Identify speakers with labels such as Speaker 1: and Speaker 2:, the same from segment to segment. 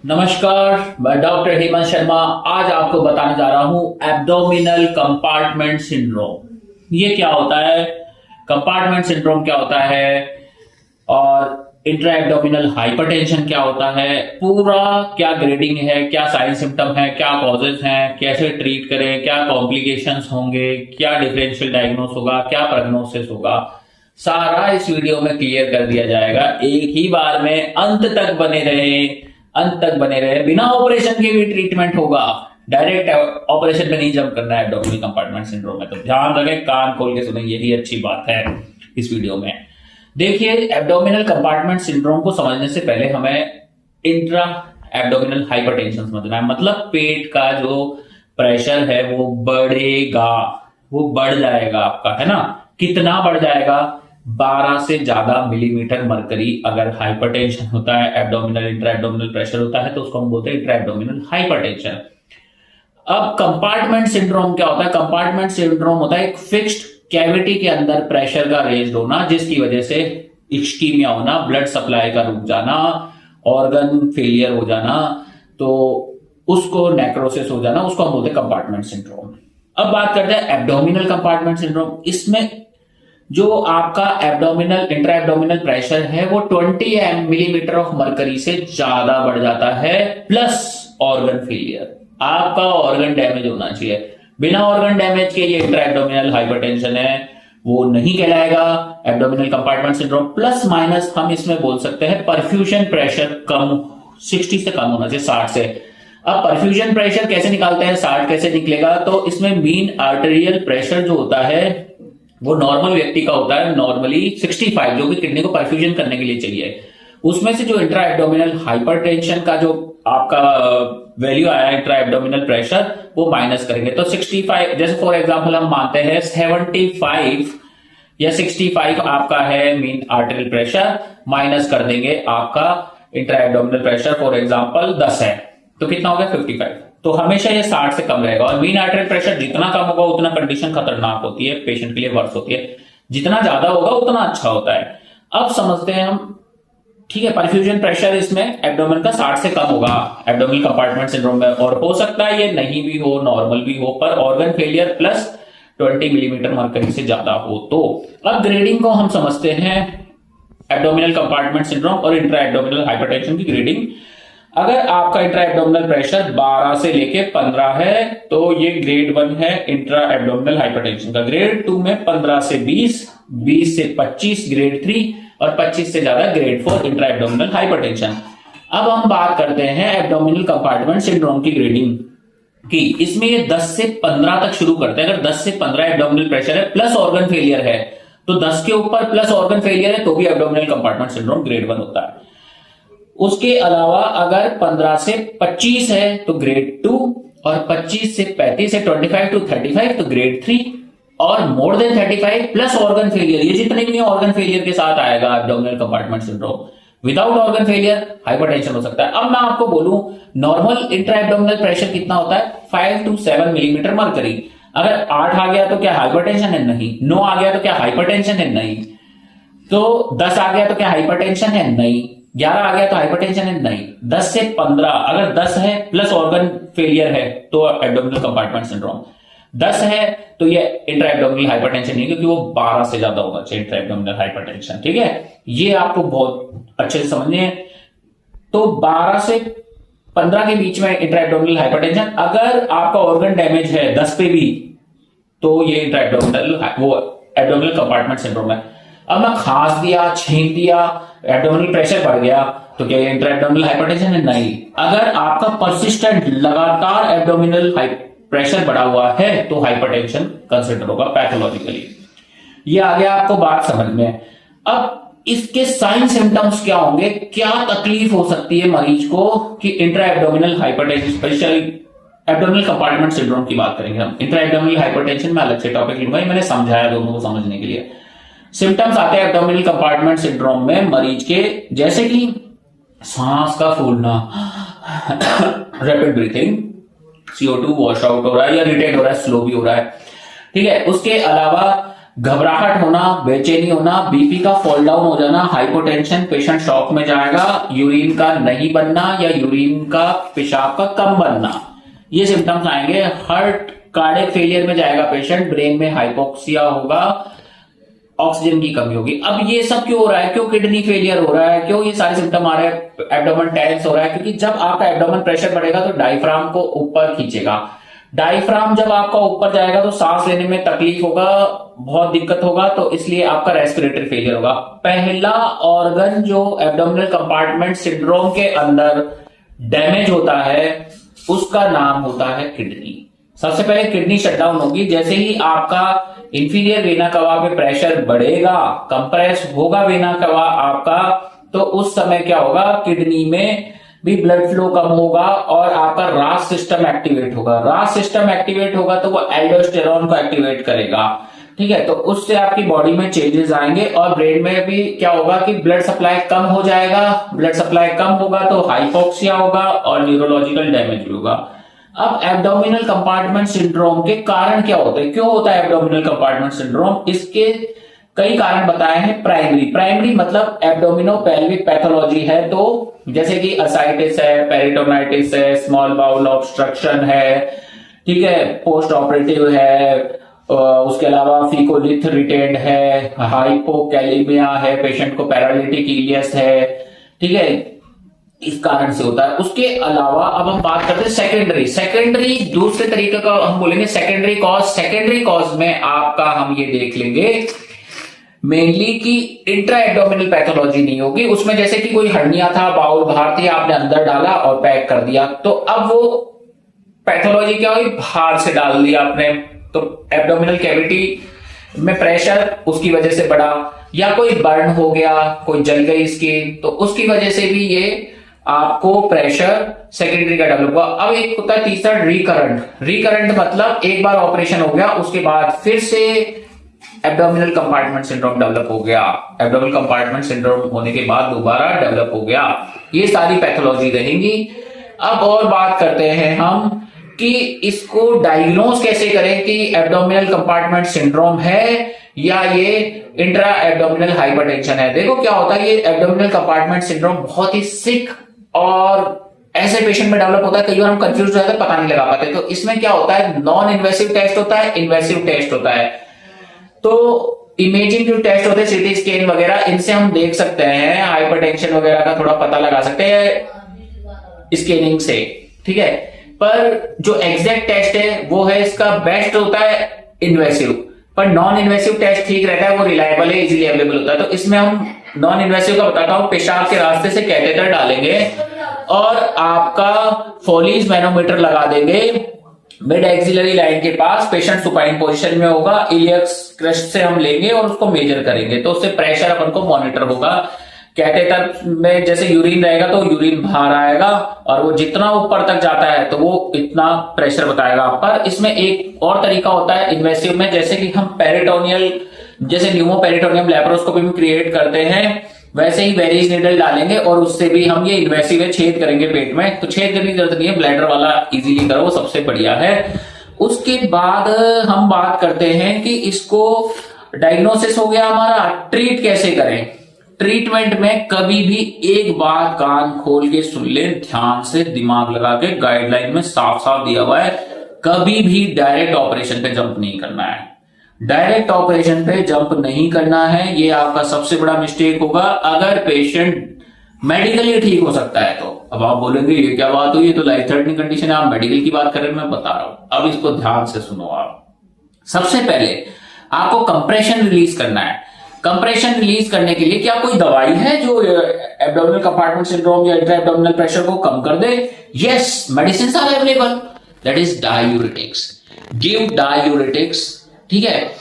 Speaker 1: नमस्कार, मैं डॉक्टर हेमंत शर्मा। आज आपको बताने जा रहा हूं एब्डोमिनल कंपार्टमेंट सिंड्रोम। ये क्या होता है, कंपार्टमेंट सिंड्रोम क्या होता है और इंट्रा एब्डोमिनल हाइपरटेंशन क्या होता है, पूरा क्या ग्रेडिंग है, क्या साइन सिम्टम है, क्या कॉजेज हैं, कैसे ट्रीट करें, क्या कॉम्प्लिकेशंस होंगे, क्या डिफरेंशियल डायग्नोस होगा, क्या प्रोग्नोसिस होगा, सारा इस वीडियो में क्लियर कर दिया जाएगा। एक ही बार में अंत तक बने रहे, अंत तक बने रहे। बिना ऑपरेशन के भी ट्रीटमेंट होगा, डायरेक्ट ऑपरेशन में नहीं जंप करना है एब्डोमिनल कंपार्टमेंट सिंड्रोम में। तो ध्यान रखें, कान खोल के सुनें, यही अच्छी बात है इस वीडियो में। देखिए, एब्डोमिनल कंपार्टमेंट सिंड्रोम को समझने से पहले हमें इंट्रा एब्डोमिनल हाइपरटेंशन समझना है। मतलब पेट का जो प्रेशर है वो बढ़ेगा, वो बढ़ जाएगा आपका, है ना। कितना बढ़ जाएगा? 12 से ज्यादा मिलीमीटर मरकरी। अगर हाइपरटेंशन होता है, एब्डोमिनल इंट्रा एब्डोमिनल प्रेशर होता है, तो उसको हम बोलते हैं इंट्रा एब्डोमिनल हाइपरटेंशन। अब कंपार्टमेंट सिंड्रोम क्या होता है? कंपार्टमेंट सिंड्रोम होता है एक फिक्स्ड कैविटी के अंदर प्रेशर का रेज्ड होना, जिसकी वजह से इस्कीमिया होना, ब्लड सप्लाई का रुक जाना, ऑर्गन फेलियर हो जाना, तो उसको नेक्रोसिस हो जाना, उसको हम बोलते हैं कंपार्टमेंट सिंड्रोम। अब बात करते हैं एब्डोमिनल कंपार्टमेंट सिंड्रोम। इसमें जो आपका एब्डोमिनल इंट्रा एब्डोमिनल प्रेशर है वो 20 मिलीमीटर ऑफ मरकरी से ज्यादा बढ़ जाता है, प्लस ऑर्गन फेलियर। आपका ऑर्गन डैमेज होना चाहिए। बिना ऑर्गन डैमेज के ये इंट्रा एब्डोमिनल हाइपरटेंशन है, वो नहीं कहलाएगा abdominal compartment syndrome. Plus minus हम इसमें बोल सकते हैं परफ्यूजन प्रेशर कम, 60 से कम होना चाहिए, 60 से। अब परफ्यूजन प्रेशर कैसे निकालते हैं, 60 कैसे निकलेगा? तो इसमें मीन आर्टेरियल प्रेशर जो होता है वो नॉर्मल व्यक्ति का होता है, नॉर्मली 65, जो कि किडनी को परफ्यूजन करने के लिए चाहिए। उसमें से जो इंट्रा एब्डोमिनल हाइपरटेंशन का जो आपका वैल्यू आया इंट्रा एब्डोमिनल प्रेशर, वो माइनस करेंगे। तो 65, जैसे फॉर एग्जांपल हम मानते हैं 75 या 65 आपका है मीन आर्टेरियल प्रेशर, माइनस कर देंगे आपका intra abdominal pressure, for example 10 है, तो कितना हो गया? 55। तो हमेशा ये 60 से कम रहेगा। और मीन आर्टेरियल प्रेशर जितना कम होगा उतना कंडीशन खतरनाक होती है, पेशेंट के लिए वर्स होती है। जितना ज्यादा होगा उतना अच्छा होता है। अब समझते हैं हम, ठीक है, परफ्यूजन प्रेशर इसमें एब्डोमेन का 60 से कम होगा एब्डोमिनल कंपार्टमेंट सिंड्रोम में, और हो सकता है ये नहीं भी हो, नॉर्मल भी हो, पर organ failure plus 20 millimetre mercury से ज्यादा हो। तो अब ग्रेडिंग को हम समझते हैं, एब्डोमिनल कंपार्टमेंट सिंड्रोम और इंट्रा एब्डोमिनल हाइपरटेंशन की ग्रेडिंग। अगर आपका इंट्रा एब्डोमिनल प्रेशर 12 से लेके 15 है तो ये ग्रेड 1 है इंट्रा एब्डोमिनल हाइपरटेंशन का। ग्रेड 2 में 15 से 20, 20 से 25 ग्रेड 3, और 25 से ज्यादा ग्रेड 4 इंट्रा एब्डोमिनल हाइपरटेंशन। अब हम बात करते हैं एब्डोमिनल कंपार्टमेंट सिंड्रोम की ग्रेडिंग की। इसमें ये 10 से 15 तक शुरू करते हैं। अगर 10 से 15 एब्डोमिनल प्रेशर है प्लस ऑर्गन फेलियर है, तो 10 के ऊपर प्लस ऑर्गन फेलियर है तो भी एब्डोमिनल कंपार्टमेंट सिंड्रोम ग्रेड 1 होता है। उसके अलावा अगर 15 से 25 है तो ग्रेड 2, और 25 से 35 है 25 टू 35 तो ग्रेड 3, और more than 35 plus organ failure, ये जितने भी ऑर्गन फेलियर के साथ आएगा abdominal compartment syndrome. Without organ failure hypertension हो सकता है। अब मैं आपको बोलूं नॉर्मल इंट्रा एब्डोमिनल प्रेशर कितना होता है? 5 to 7 मिलीमीटर मरकरी। अगर 8 आ गया तो क्या हाइपरटेंशन है? नहीं। 9 आ गया तो क्या हाइपरटेंशन है? नहीं। तो 10 आ गया तो क्या हाइपरटेंशन है? नहीं। 11 आ गया तो हाइपरटेंशन है? नहीं। 10 से 15, अगर 10 है प्लस ऑर्गन फेलियर है तो एब्डोमिनल कंपार्टमेंट सिंड्रोम। 10 है तो ये इंट्रा एब्डोमिनल हाइपरटेंशन नहीं, क्योंकि वो 12 से ज्यादा होगा चाहिए इंट्रा एब्डोमिनल हाइपरटेंशन। ठीक है, ये आपको बहुत अच्छे से समझनी है। तो 12 से 15 के बीच में इंट्रा एब्डोमिनल हाइपरटेंशन। अगर आपका ऑर्गन डैमेज है 10 पे भी, तो ये इंट्रा एब्डोमिनल वो एब्डोमिनल कंपार्टमेंट सिंड्रोम है। अब मैं खांस दिया, छींक दिया, एब्डोमिनल प्रेशर बढ़ गया, तो क्या ये इंट्रा एब्डोमिनल हाइपरटेंशन है? नहीं। अगर आपका परसिस्टेंट लगातार एब्डोमिनल प्रेशर बढ़ा हुआ है तो हाइपरटेंशन कंसिडर होगा पैथोलॉजिकली। ये आ गया आपको बात समझ में। अब इसके साइन सिम्टम्स क्या होंगे, क्या तकलीफ हो सकती है मरीज को कि intra abdominal hypertension, specially abdominal compartment syndrome की बात करेंगे हम। इंट्रा एब्डोमिनल हाइपरटेंशन में अलग से टॉपिक लूंगा, मैंने समझाया दोनों को समझने के लिए। सिम्टम्स आते हैं एब्डोमिनल कंपार्टमेंट सिंड्रोम में मरीज के, जैसे कि सांस का फूलना, rapid breathing, CO2 wash out हो रहा है या रिटेन हो रहा है, स्लो भी हो रहा है। ठीक है, उसके अलावा घबराहट होना, बेचैनी होना, बीपी का फॉल डाउन हो जाना, हाइपोटेंशन, पेशेंट शॉक में जाएगा, यूरिन का नहीं बनना या यूरिन का पेशाब का कम बनना, ये सिम्टम्स आएंगे। हार्ट कार्डियक फेलियर में जाएगा पेशेंट, ब्रेन में हाइपोक्सिया होगा, ऑक्सीजन की कमी होगी। अब ये सब क्यों हो रहा है? क्यों किडनी फेलियर हो रहा है? क्यों ये सारे सिम्टम आ रहे हैं? एब्डोमेन टेंस हो रहा है क्योंकि जब आपका एब्डोमेन प्रेशर बढ़ेगा तो डायफ्राम को ऊपर खींचेगा। डायफ्राम जब आपका ऊपर जाएगा तो सांस लेने में तकलीफ होगा, बहुत दिक्कत होगा, तो इसलिए आपका रेस्पिरेटरी फेलियर होगा। पहला ऑर्गन जो एब्डोमिनल कंपार्टमेंट सिंड्रोम के अंदर डैमेज होता है उसका नाम होता है किडनी। सबसे पहले किडनी शटडाउन होगी। जैसे ही आपका इंफीरियर वेना कवा पे प्रेशर बढ़ेगा, कंप्रेस होगा वेना कवा आपका, तो उस समय क्या होगा, किडनी में भी ब्लड फ्लो कम होगा और आपका रास सिस्टम एक्टिवेट होगा। रास सिस्टम एक्टिवेट होगा तो वो एल्डोस्टेरोन को एक्टिवेट करेगा, ठीक है। तो उससे आपकी बॉडी में चेंजेस आएंगे और ब्रेन में भी क्या होगा कि ब्लड सप्लाई कम हो जाएगा। ब्लड सप्लाई कम होगा तो हाइपोक्सिया होगा और न्यूरोलॉजिकल डैमेज भी होगा। अब एब्डोमिनल कंपार्टमेंट सिंड्रोम के कारण क्या होते हैं? क्यों होता है एब्डोमिनल कंपार्टमेंट सिंड्रोम? इसके कई कारण बताए हैं। प्राइमरी मतलब एब्डोमिनोपेल्विक पैथोलॉजी है, तो जैसे कि असाइटिस है, पेरिटोनाइटिस है, स्मॉल बाउल ऑब्स्ट्रक्शन है, ठीक है, पोस्ट ऑपरेटिव है, उसके अलावा फीकोलिथ रिटेंड है, हाइपोकैलिमिया है, पेशेंट को पैरालिटिक इलियस है, ठीक है, इस कारण से होता है। उसके अलावा अब हम बात करते हैं सेकेंडरी दूसरे तरीके का हम बोलेंगे सेकेंडरी कॉज में आपका हम ये देख लेंगे मेनली कि इंट्रा एब्डोमिनल पैथोलॉजी नहीं होगी उसमें। जैसे कि कोई हर्निया था, बाउल बाहर थी, आपने अंदर डाला और पैक कर दिया, तो अब वो पैथोलॉजी क्या हुई, बाहर से डाल दिया आपने, तो एब्डोमिनल कैविटी में प्रेशर उसकी वजह से बढ़ा, या कोई बर्न हो गया, कोई जल गई स्किन, तो उसकी वजह से भी ये आपको प्रेशर सेकेंडरी का डेवलप हुआ। अब एक होता है तीसरा रिकरेंट मतलब एक बार ऑपरेशन हो गया उसके बाद फिर से एब्डोमिनल कंपार्टमेंट सिंड्रोम डेवलप हो गया। एब्डोमिनल कंपार्टमेंट सिंड्रोम होने के बाद दोबारा डेवलप हो गया। ये सारी पैथोलॉजी रहेंगी। अब और बात करते हैं हम कि इसको डायग्नोज कैसे करें कि एब्डोमिनल कंपार्टमेंट सिंड्रोम है या ये इंट्रा एब्डोमिनल हाइपरटेंशन है। देखो क्या होता है, ये एब्डोमिनल कंपार्टमेंट सिंड्रोम बहुत ही सिक और ऐसे पेशेंट में डेवलप होता है, कई बार हम कंफ्यूज हो जाते हैं, पता नहीं लगा पाते। तो इसमें क्या होता है, नॉन इन्वेसिव टेस्ट होता है, इन्वेसिव टेस्ट होता है। तो इमेजिंग जो टेस्ट होते हैं, सीटी स्कैन वगैरह, इनसे हम देख सकते हैं, हाइपरटेंशन वगैरह का थोड़ा पता लगा सकते हैं स्कैनिंग से, ठीक है। पर जो एग्जैक्ट टेस्ट है वो है, इसका बेस्ट होता है इन्वेसिव, पर नॉन इन्वेसिव टेस्ट ठीक रहता है, वो रिलायबल है, इजीली अवेलेबल होता है। तो इसमें हम नॉन इन्वेसिव का बताता हूं। पेशाब के रास्ते से कैथेटर डालेंगे और आपका फोलीज मैनोमीटर लगा देंगे मिड एक्सिलरी लाइन के पास, पेशेंट सुपाइन पोजीशन में होगा, इलियक्स क्रस्ट से हम लेंगे और उसको मेजर करेंगे, तो उससे प्रेशर अपन को मॉनिटर होगा। कैथेटर में जैसे यूरिन रहेगा तो यूरिन बाहर आएगा और वो जितना ऊपर तक जाता है तो वो इतना प्रेशर बताएगा। पर इसमें एक और तरीका होता है इन्वेसिव में, जैसे कि हम पेरिटोनियल, जैसे न्यूमोपेरिटोनियम लैप्रोस्कोपी में क्रिएट करते हैं, वैसे ही वेरिज नीडल डालेंगे और उससे भी हम ये इन्वेसिव है, छेद करेंगे पेट में। तो छेद करने की जरूरत नहीं है, ब्लैडर वाला इजीली करो, वो सबसे बढ़िया है। उसके बाद हम बात करते हैं कि इसको डायग्नोसिस हो गया हमारा, ट्रीट कैसे करें। ट्रीटमेंट में कभी भी एक बात कान खोल के सुन ले, ध्यान से दिमाग लगा के, गाइडलाइन में साफ साफ दिया हुआ है, कभी भी डायरेक्ट ऑपरेशन पे जंप नहीं करना है। डायरेक्ट ऑपरेशन पे जंप नहीं करना है, ये आपका सबसे बड़ा मिस्टेक होगा। अगर पेशेंट मेडिकली ठीक हो सकता है तो। अब आप बोलेंगे ये क्या बात हुई, ये तो लाइफ थ्रेटनिंग कंडीशन है, आप मेडिकल की बात कर रहे हैं, मैं बता रहा हूं। अब इसको ध्यान से सुनो आप। सबसे पहले आपको कंप्रेशन रिलीज करना है। कंप्रेशन रिलीज करने के लिए क्या कोई दवाई है जो एब्डोमिनल कंपार्टमेंट सिंड्रोम या इंट्रा एब्डोमिनल प्रेशर को कम कर दे? Yes, medicine are available, that is diuretics. Give diuretics, ठीक है।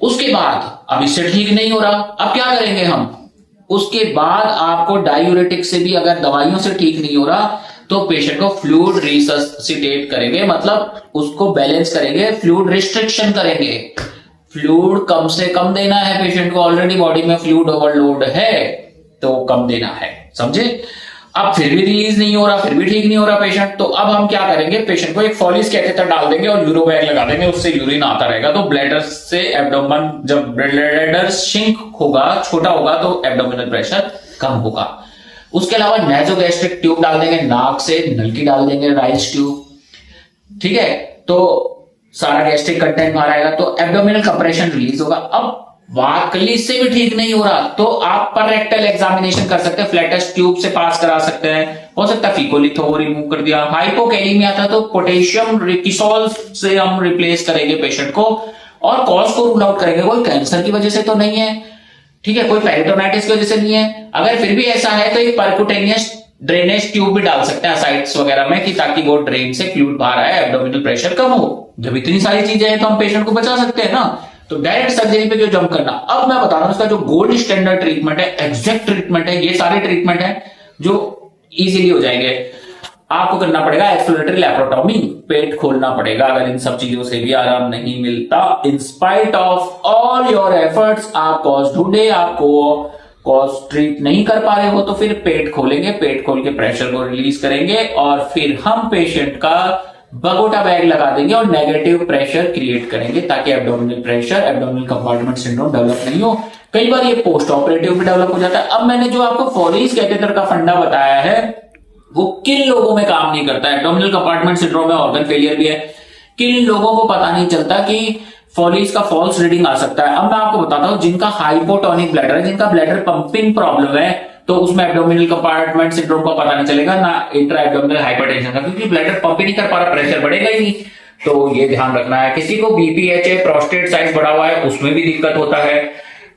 Speaker 1: उसके बाद अब इससे ठीक नहीं हो रहा, अब क्या करेंगे हम? उसके बाद आपको डायूरेटिक से भी अगर दवाइयों से ठीक नहीं हो रहा तो पेशेंट को फ्लूइड रिससिटेट करेंगे, मतलब उसको बैलेंस करेंगे, फ्लूइड रिस्ट्रिक्शन करेंगे। फ्लूइड कम से कम देना है पेशेंट को, ऑलरेडी बॉडी में फ्लूइड ओवरलोड है तो कम देना है, समझे। अब फिर भी रिलीज नहीं हो रहा, फिर भी ठीक नहीं हो रहा पेशेंट, तो अब हम क्या करेंगे, पेशेंट को एक फॉलिस कैथेटर डाल देंगे और यूरो बैग लगा देंगे, उससे यूरिन आता रहेगा। तो ब्लैडर से एब्डोमेन, जब ब्लैडर शिंक होगा, छोटा होगा, तो एब्डोमिनल प्रेशर कम होगा। उसके अलावा नेजोगैस्ट्रिक ट्यूब डाल देंगे, नाक से नलकी डाल देंगे, राइस ट्यूब, ठीक है, तो सारा गैस्ट्रिक कंटेंट बाहर आएगा, तो एब्डोमिनल कंप्रेशन रिलीज होगा। अब वाकई से भी ठीक नहीं हो रहा तो आप पर रेक्टल एग्जामिनेशन कर सकते हैं, फ्लैटस ट्यूब से पास करा सकते हैं, हो सकता है फीकोलिथो को रिमूव कर दिया। हाइपोकैलेमिया था तो पोटेशियम रिकिसोल से हम रिप्लेस करेंगे पेशेंट को, और कॉज को रूल आउट करेंगे, कोई कैंसर की वजह से तो नहीं है, ठीक है, कोई पेरिटोनाइटिस की वजह से नहीं है। अगर फिर भी ऐसा है तो एक परक्यूटेनियस ड्रेनेज ट्यूब भी डाल सकते हैं साइट्स वगैरह में, कि ताकि वो ड्रेन से फ्लूइड बाहर आए, एब्डोमिनल प्रेशर कम हो। जब इतनी सारी चीजें हैं तो हम पेशेंट को बचा सकते हैं ना, तो डायरेक्ट सर्जरी पे क्यों जंप करना। अब मैं बता रहा हूं इसका जो गोल्ड स्टैंडर्ड ट्रीटमेंट है, एग्जैक्ट ट्रीटमेंट है, ये सारे ट्रीटमेंट है जो इजीली हो जाएंगे। आपको करना पड़ेगा एक्सप्लोरेटरी लैप्रोटॉमी, पेट खोलना पड़ेगा। अगर इन सब चीजों से भी आराम नहीं मिलता, in spite of all your efforts, आप कॉज ढूंढे, आपको कॉज ट्रीट नहीं कर पा रहे हो, तो फिर पेट खोलेंगे, पेट खोल के प्रेशर को रिलीज करेंगे, और फिर हम पेशेंट का बगोटा बैग लगा देंगे और नेगेटिव प्रेशर क्रिएट करेंगे, ताकि abdominal pressure, abdominal compartment syndrome develop नहीं हो। कई बार ये पोस्ट ऑपरेटिव भी डेवलप हो जाता है। अब मैंने जो आपको फॉलिस कैथेटर का फंडा बताया है वो किन लोगों में काम नहीं करता है। एब्डोमिनल कंपार्टमेंट सिंड्रोम में ऑर्गन फेलियर भी है, किन लोगों को पता नहीं चलता कि फॉलिस का फॉल्स रीडिंग आ सकता है। अब मैं आपको बताता हूं, जिनका हाइपोटोनिक ब्लैडर है, जिनका ब्लैडर पंपिंग प्रॉब्लम है, तो उसमें एब्डोमिनल कंपार्टमेंट सिंड्रोम का पता नहीं चलेगा, ना इंट्रा एब्डोमिनल हाइपरटेंशन का, क्योंकि ब्लैडर पंप ही नहीं कर पा रहा, प्रेशर बढ़ेगा ही नहीं। तो ये ध्यान रखना है। किसी को बीपीएच है, प्रोस्टेट साइज बढ़ा हुआ है, उसमें भी दिक्कत होता है,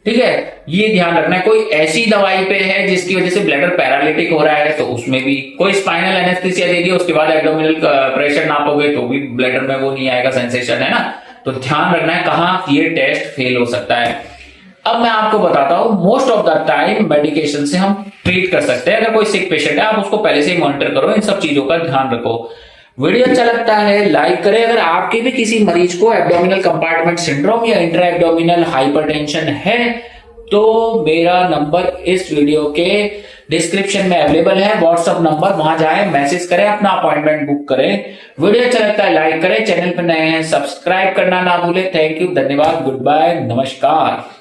Speaker 1: ठीक है, ये ध्यान रखना है। कोई ऐसी दवाई पे है जिसकी वजह से ब्लैडर पैरालिटिक हो रहा है, तो उसमें भी। कोई स्पाइनल एनेस्थीसिया दे दी, उसके बाद एब्डोमिनल प्रेशर नापोगे तो भी ब्लैडर में वो नहीं आएगा, सेंसेशन है ना। तो ध्यान रखना है कहां ये टेस्ट फेल हो सकता है। अब मैं आपको बताता हूं, most of the time medication से हम ट्रीट कर सकते हैं। अगर कोई सिक पेशेंट है, आप उसको पहले से ही मॉनिटर करो, इन सब चीजों का ध्यान रखो। वीडियो अच्छा लगता है लाइक करें। अगर आपके भी किसी मरीज को एब्डोमिनल कंपार्टमेंट सिंड्रोम या इंट्रा एब्डोमिनल हाइपरटेंशन है, तो मेरा नंबर इस वीडियो के डिस्क्रिप्शन में अवेलेबल है, व्हाट्सएप नंबर, वहां जाएं, मैसेज करें, अपना अपॉइंटमेंट बुक करें। वीडियो अच्छा लगता है लाइक करें, चैनल पर नए हैं सब्सक्राइब करना ना भूलें। थैंक यू, धन्यवाद, गुड बाय, नमस्कार।